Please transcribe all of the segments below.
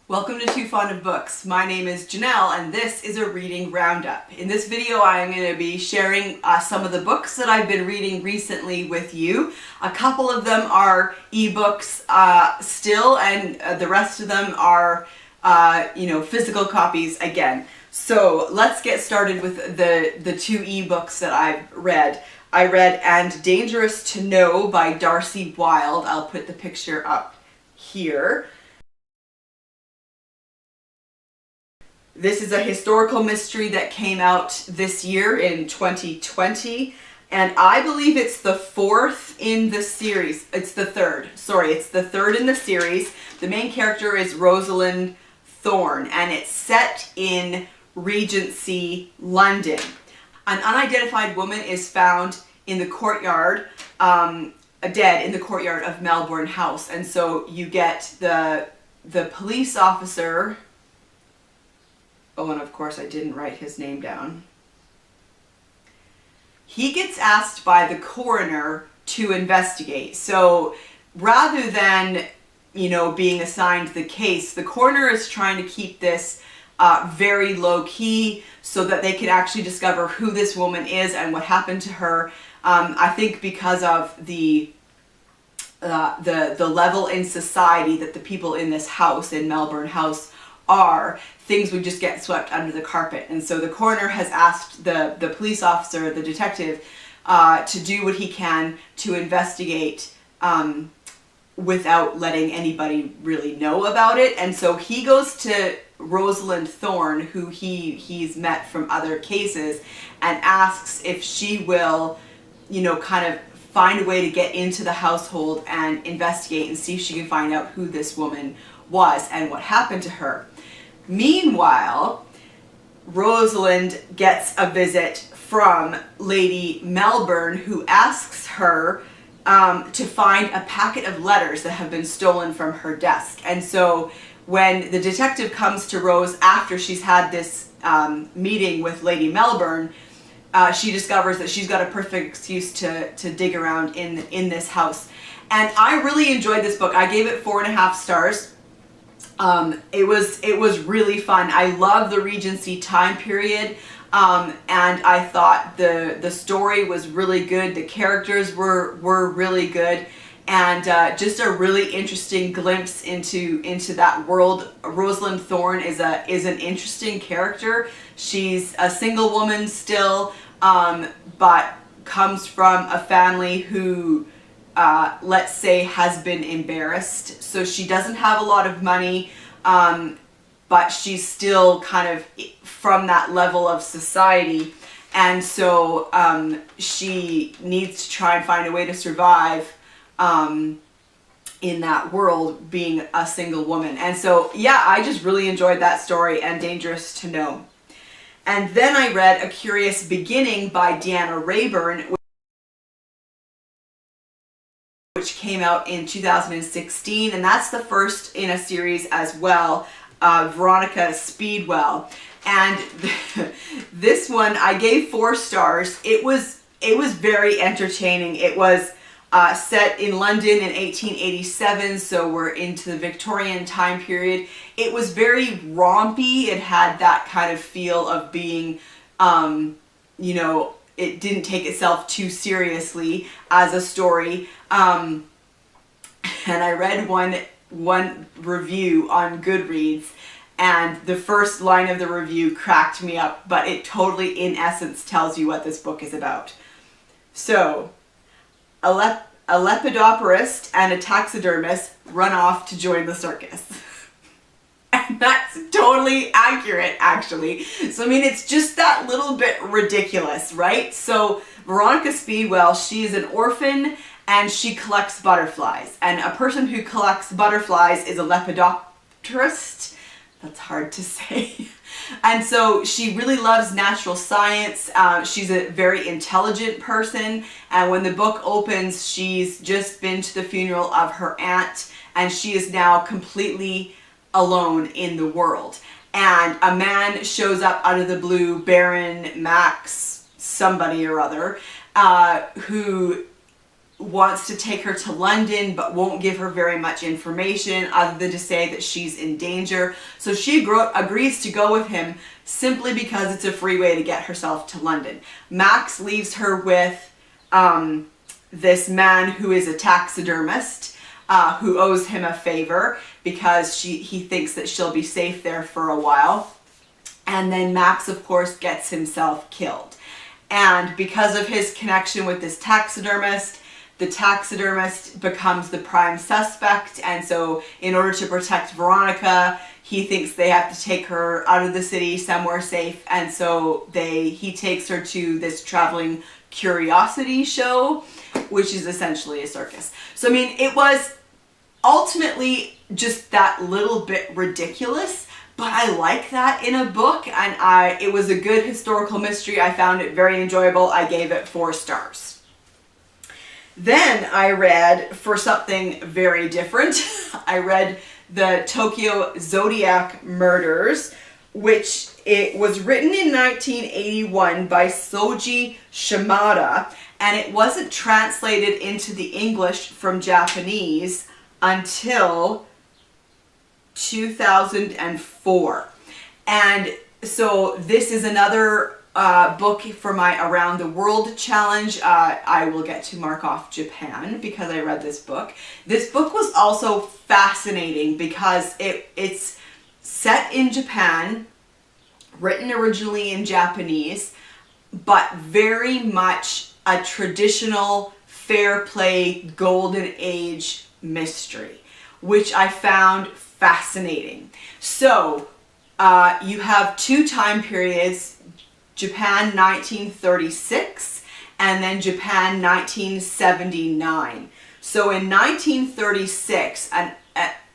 Welcome to Too Fond of Books. My name is Janelle and this is a reading roundup. In this video I am going to be sharing some of the books that I've been reading recently with you. A couple of them are ebooks still, and the rest of them are physical copies again. So let's get started with the two ebooks that I've read. I read And Dangerous to Know by Darcie Wilde. I'll put the picture up here. This is a historical mystery that came out this year in 2020, and I believe it's the fourth in the series. It's the third. Sorry, it's the third in the series. The main character is Rosalind Thorne, and it's set in Regency, London. An unidentified woman is found in the courtyard, dead in the courtyard of Melbourne House, and so you get the police officer. Oh, and of course I didn't write his name down. He gets asked by the coroner to investigate. So rather than, being assigned the case, the coroner is trying to keep this very low key so that they can actually discover who this woman is and what happened to her. I think because of the level in society that the people in this house, in Melbourne House, are, things would just get swept under the carpet. And so the coroner has asked the police officer, the detective, to do what he can to investigate without letting anybody really know about it. And so he goes to Rosalind Thorne, who he's met from other cases, and asks if she will, kind of find a way to get into the household and investigate and see if she can find out who this woman was and what happened to her. Meanwhile, Rosalind gets a visit from Lady Melbourne, who asks her to find a packet of letters that have been stolen from her desk. And so when the detective comes to Rose after she's had this meeting with Lady Melbourne, she discovers that she's got a perfect excuse to dig around in this house. And I really enjoyed this book. I gave it 4.5 stars. It was really fun. I love the Regency time period, and I thought the story was really good. The characters were really good, and just a really interesting glimpse into that world. Rosalind Thorne is an interesting character. She's a single woman still, but comes from a family who, let's say, has been embarrassed. So she doesn't have a lot of money, but she's still kind of from that level of society. And so she needs to try and find a way to survive in that world, being a single woman. And so, yeah, I just really enjoyed that story, And Dangerous to Know. And then I read A Curious Beginning by Deanna Raybourn, which came out in 2016, and that's the first in a series as well, Veronica Speedwell. And this one I gave 4 stars. It was very entertaining. It was set in London in 1887, so we're into the Victorian time period. It was very rompy. It had that kind of feel of being, it didn't take itself too seriously as a story. And I read one review on Goodreads, and the first line of the review cracked me up, but it totally, in essence, tells you what this book is about. So, a lepidoporist and a taxidermist run off to join the circus. And that's totally accurate, actually. So, I mean, it's just that little bit ridiculous, right? So, Veronica Speedwell, she is an orphan and she collects butterflies. And a person who collects butterflies is a lepidopterist. That's hard to say. And so she really loves natural science. She's a very intelligent person. And when the book opens, she's just been to the funeral of her aunt, and she is now completely alone in the world. And a man shows up out of the blue, Baron Max somebody or other, who wants to take her to London but won't give her very much information other than to say that she's in danger. So she agrees to go with him simply because it's a free way to get herself to London. Max leaves her with this man who is a taxidermist who owes him a favor because he thinks that she'll be safe there for a while. And then Max, of course, gets himself killed. And because of his connection with this taxidermist, the taxidermist becomes the prime suspect, and so in order to protect Veronica, he thinks they have to take her out of the city somewhere safe, and so he takes her to this traveling curiosity show, which is essentially a circus. So I mean, it was ultimately just that little bit ridiculous, but I like that in a book, and it was a good historical mystery. I found it very enjoyable. I gave it 4 stars. Then I read, for something very different, I read the Tokyo Zodiac Murders, which it was written in 1981 by Soji Shimada, and it wasn't translated into the English from Japanese until 2004. And so this is another book for my Around the World challenge. I will get to mark off Japan because I read this book. This book was also fascinating because it's set in Japan, written originally in Japanese, but very much a traditional fair play golden age mystery, which I found fascinating. So you have 2 time periods, Japan 1936 and then Japan 1979. So in 1936,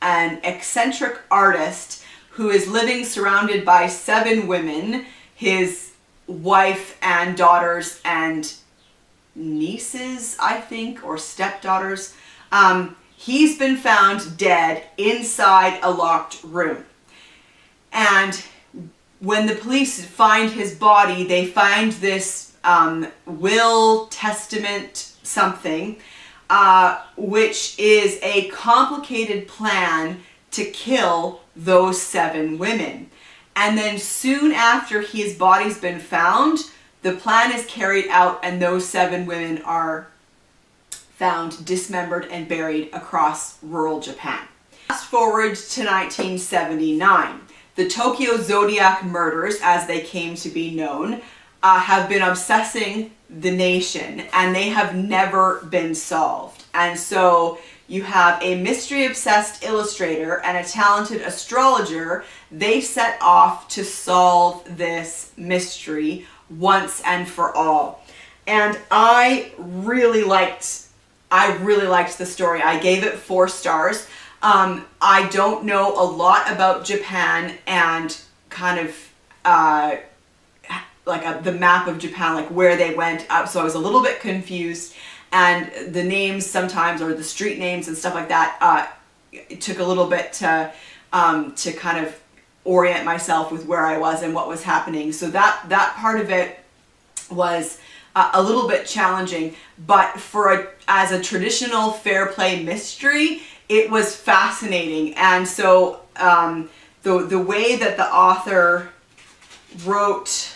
an eccentric artist who is living surrounded by 7 women, his wife and daughters and nieces, I think, or stepdaughters, he's been found dead inside a locked room. And when the police find his body, they find this will, testament, something, which is a complicated plan to kill those 7 women. And then soon after his body's been found, the plan is carried out and those 7 women are found dismembered and buried across rural Japan. Fast forward to 1979. The Tokyo Zodiac Murders, as they came to be known, have been obsessing the nation, and they have never been solved. And so you have a mystery-obsessed illustrator and a talented astrologer. They set off to solve this mystery once and for all. And I really liked the story. I gave it 4 stars. I don't know a lot about Japan and kind of the map of Japan, like where they went up. So I was a little bit confused, and the names sometimes, or the street names and stuff like that, it took a little bit to kind of orient myself with where I was and what was happening. So that part of it was a little bit challenging, but as a traditional fair play mystery, it was fascinating. And so the way that the author wrote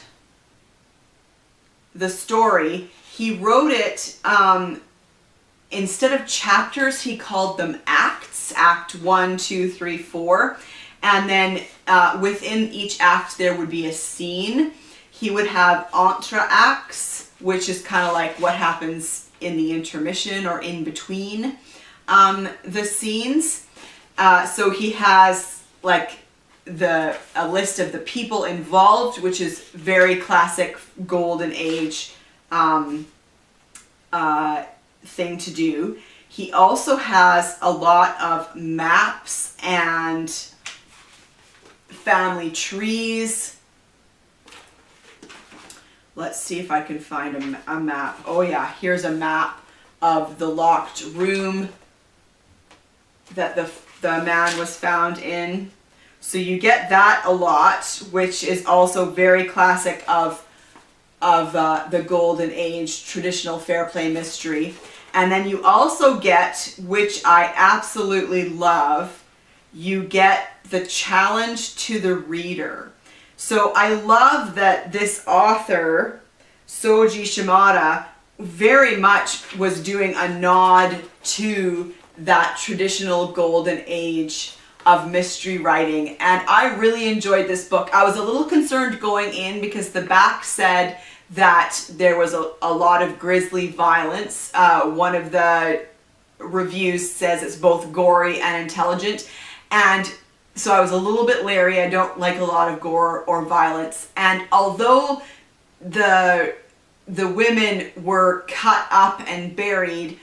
the story, he wrote it, instead of chapters, he called them acts, act 1, 2, 3, 4. And then within each act there would be a scene. He would have entr'actes, which is kind of like what happens in the intermission or in between the scenes. So he has like a list of the people involved, which is very classic golden age thing to do. He also has a lot of maps and family trees. Let's see if I can find a map. Oh yeah, here's a map of the locked room that the man was found in. So you get that a lot, which is also very classic of the Golden Age traditional fair play mystery. And then you also get, which I absolutely love, you get the challenge to the reader. So I love that this author, Soji Shimada, very much was doing a nod to that traditional golden age of mystery writing. And I really enjoyed this book. I was a little concerned going in because the back said that there was a lot of grisly violence. One of the reviews says it's both gory and intelligent. And so I was a little bit leery. I don't like a lot of gore or violence. And although the women were cut up and buried,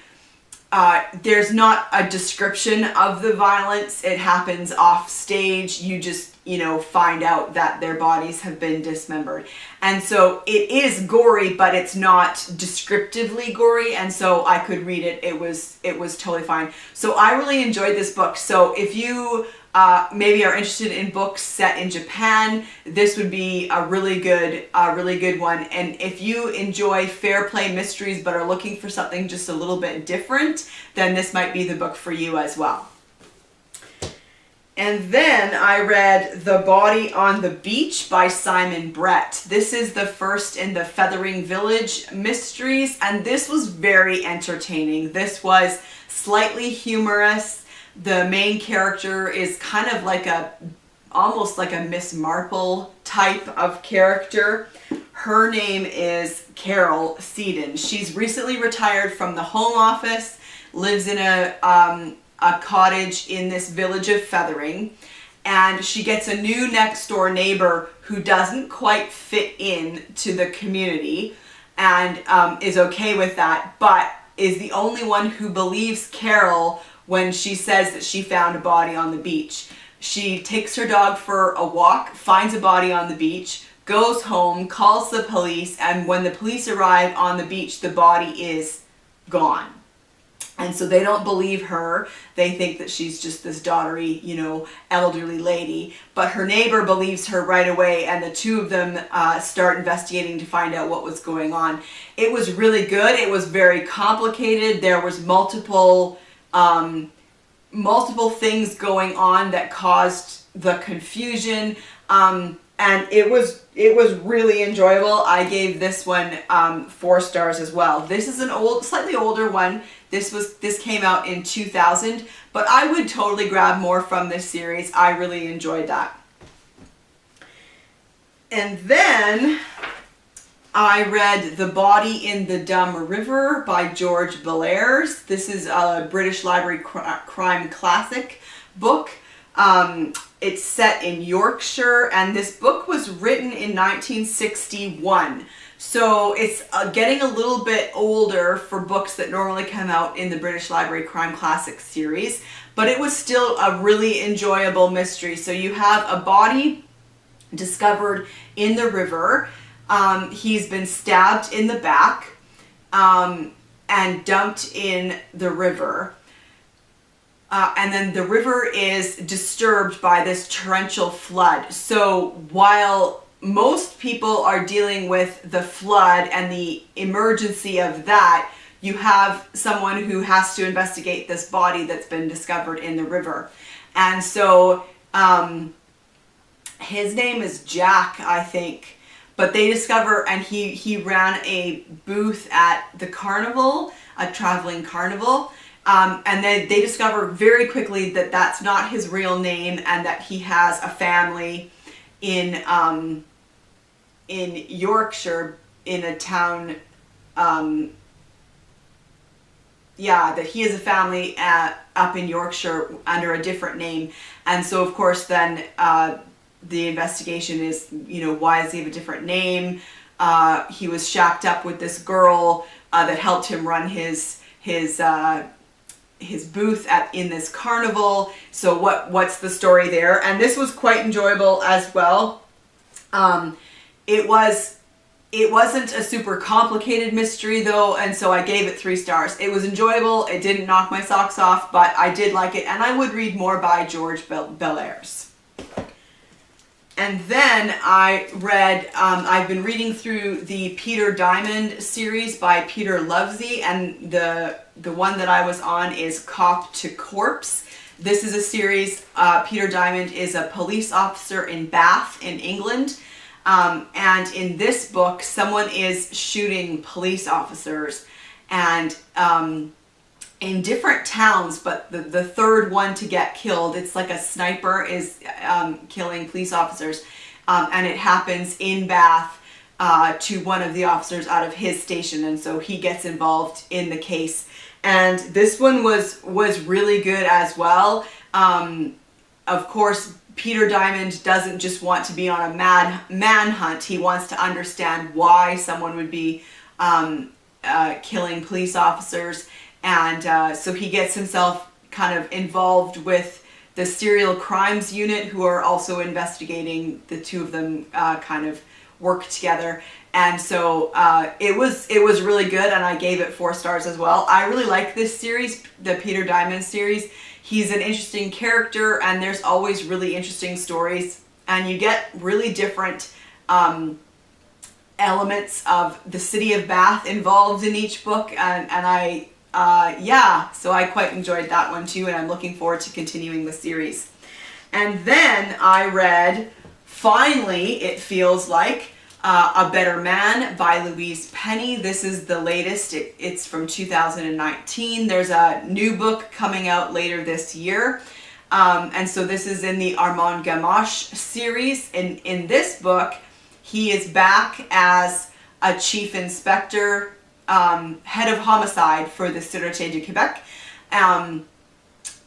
there's not a description of the violence. It happens off stage. You just, find out that their bodies have been dismembered. And so it is gory, but it's not descriptively gory. And so I could read it. It was totally fine. So I really enjoyed this book. So if you maybe are interested in books set in Japan, this would be a really good one. And if you enjoy fair play mysteries but are looking for something just a little bit different, then this might be the book for you as well. And then I read The Body on the Beach by Simon Brett. This is the first in the Feathering Village mysteries, and this was very entertaining. This was slightly humorous. The main character is kind of like almost like a Miss Marple type of character. Her name is Carol Seaton. She's recently retired from the Home Office, lives in a cottage in this village of Feathering, and she gets a new next door neighbor who doesn't quite fit in to the community and is okay with that, but is the only one who believes Carol when she says that she found a body on the beach. She takes her dog for a walk, finds a body on the beach, goes home, calls the police, and when the police arrive on the beach, the body is gone. And so they don't believe her. They think that she's just this daughtery, elderly lady. But her neighbor believes her right away, and the two of them start investigating to find out what was going on. It was really good. It was very complicated. There was multiple things going on that caused the confusion. And it was really enjoyable. I gave this one 4 stars as well. This is an slightly older one. This came out in 2000, but I would totally grab more from this series. I really enjoyed that. And then I read The Body in the Dumb River by George Bellairs. This is a British Library crime classic book. It's set in Yorkshire, and this book was written in 1961. So it's getting a little bit older for books that normally come out in the British Library Crime Classics series, but it was still a really enjoyable mystery. So you have a body discovered in the river. He's been stabbed in the back and dumped in the river. And then the river is disturbed by this torrential flood. So while most people are dealing with the flood and the emergency of that, you have someone who has to investigate this body that's been discovered in the river. And so his name is Jack, I think. But they discover, and he ran a booth at the carnival, a traveling carnival. And then they discover very quickly that that's not his real name, and that he has a family in Yorkshire, in a town, that he has a family up in Yorkshire under a different name. And so of course then the investigation is, why does he have a different name? He was shacked up with this girl that helped him run his booth in this carnival. So what's the story there? And this was quite enjoyable as well. It wasn't a super complicated mystery though, and so I gave it 3 stars. It was enjoyable. It didn't knock my socks off, but I did like it, and I would read more by George Bellairs. And then I read, I've been reading through the Peter Diamond series by Peter Lovesey, and the one that I was on is Cop to Corpse. This is a series, Peter Diamond is a police officer in Bath in England, and in this book someone is shooting police officers, and in different towns, but the third one to get killed, it's like a sniper is killing police officers, and it happens in Bath to one of the officers out of his station, and so he gets involved in the case. And this one was really good as well. Of course, Peter Diamond doesn't just want to be on a manhunt. He wants to understand why someone would be killing police officers. And so he gets himself kind of involved with the serial crimes unit, who are also investigating. The two of them kind of work together. And so it was really good, and I gave it 4 stars as well. I really like this series, the Peter Diamond series. He's an interesting character, and there's always really interesting stories. And you get really different elements of the city of Bath involved in each book. And so I quite enjoyed that one too, and I'm looking forward to continuing the series. And then I read, finally, it feels like, A Better Man by Louise Penny. This is the latest. It's from 2019. There's a new book coming out later this year. And so this is in the Armand Gamache series. In this book, he is back as a chief inspector, head of homicide for the Sûreté du Québec,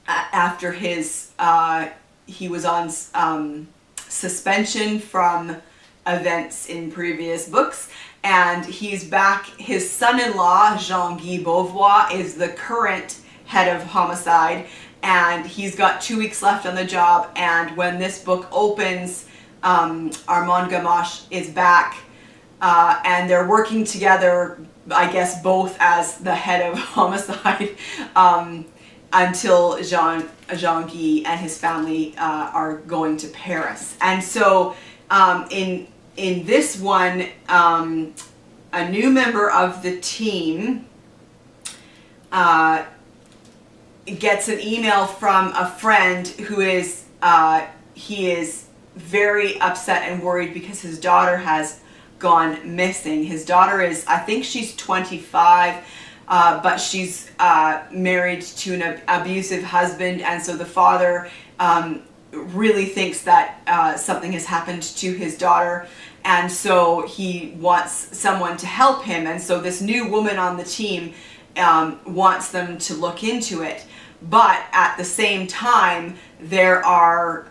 after he was on suspension from events in previous books, and he's back. His son-in-law, Jean-Guy Beauvois, is the current head of homicide, and he's got 2 weeks left on the job. And when this book opens, Armand Gamache is back, and they're working together, I guess, both as the head of homicide, until Jean-Guy and his family are going to Paris. And so in this one, a new member of the team gets an email from a friend who is, he is very upset and worried because his daughter has gone missing. His daughter is, I think she's 25, but she's married to an abusive husband, and so the father really thinks that something has happened to his daughter, and so he wants someone to help him. And so this new woman on the team wants them to look into it. But at the same time, there are,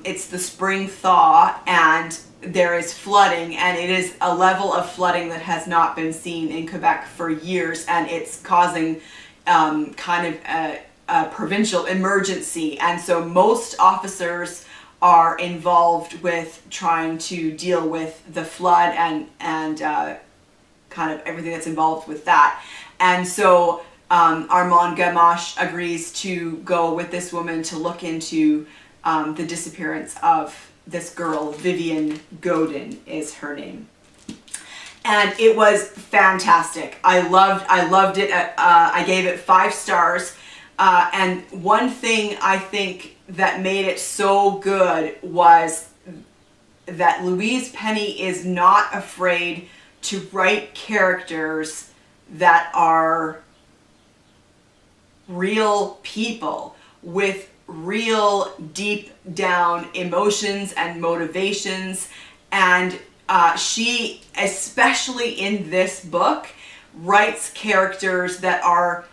it's the spring thaw, and there is flooding, and it is a level of flooding that has not been seen in Quebec for years, and it's causing kind of a provincial emergency. And so most officers are involved with trying to deal with the flood and kind of everything that's involved with that. And so Armand Gamache agrees to go with this woman to look into the disappearance of this girl. Vivian Godin is her name. And it was fantastic. I loved it. I gave it 5 stars. And one thing I think that made it so good was that Louise Penny is not afraid to write characters that are real people with real deep down emotions and motivations. And she, especially in this book, writes characters that are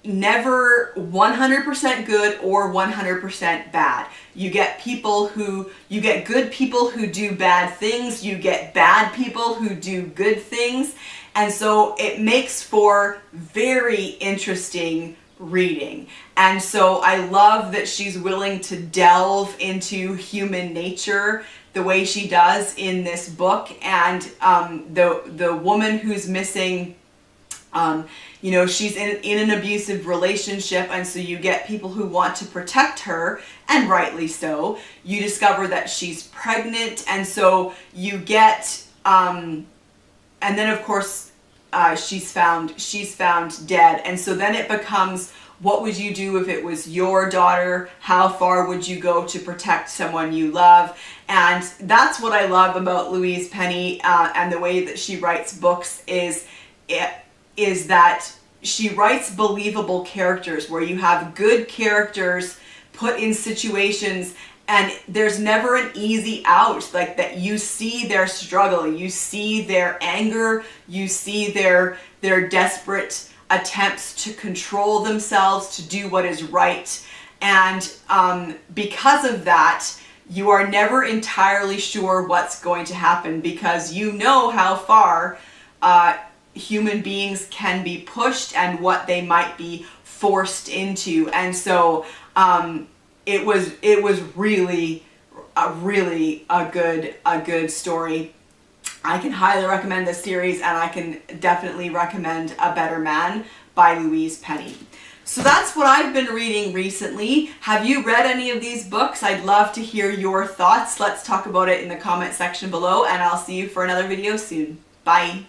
never 100% good or 100% bad. You get good people who do bad things, you get bad people who do good things, and so it makes for very interesting reading. And so I love that she's willing to delve into human nature the way she does in this book. And the woman who's missing You know, she's in an abusive relationship, and so you get people who want to protect her, and rightly so. You discover that she's pregnant, and so you get, and then of course, she's found dead, and so then it becomes, what would you do if it was your daughter? How far would you go to protect someone you love? And that's what I love about Louise Penny, and the way that she writes books is that she writes believable characters, where you have good characters put in situations and there's never an easy out. Like, that you see their struggle, you see their anger, you see their desperate attempts to control themselves, to do what is right. And because of that, you are never entirely sure what's going to happen, because you know how far human beings can be pushed and what they might be forced into. And so it was really a good story. I can highly recommend this series, and I can definitely recommend A Better Man by Louise Penny. So that's what I've been reading recently. Have you read any of these books? I'd love to hear your thoughts. Let's talk about it in the comment section below, and I'll see you for another video soon. Bye.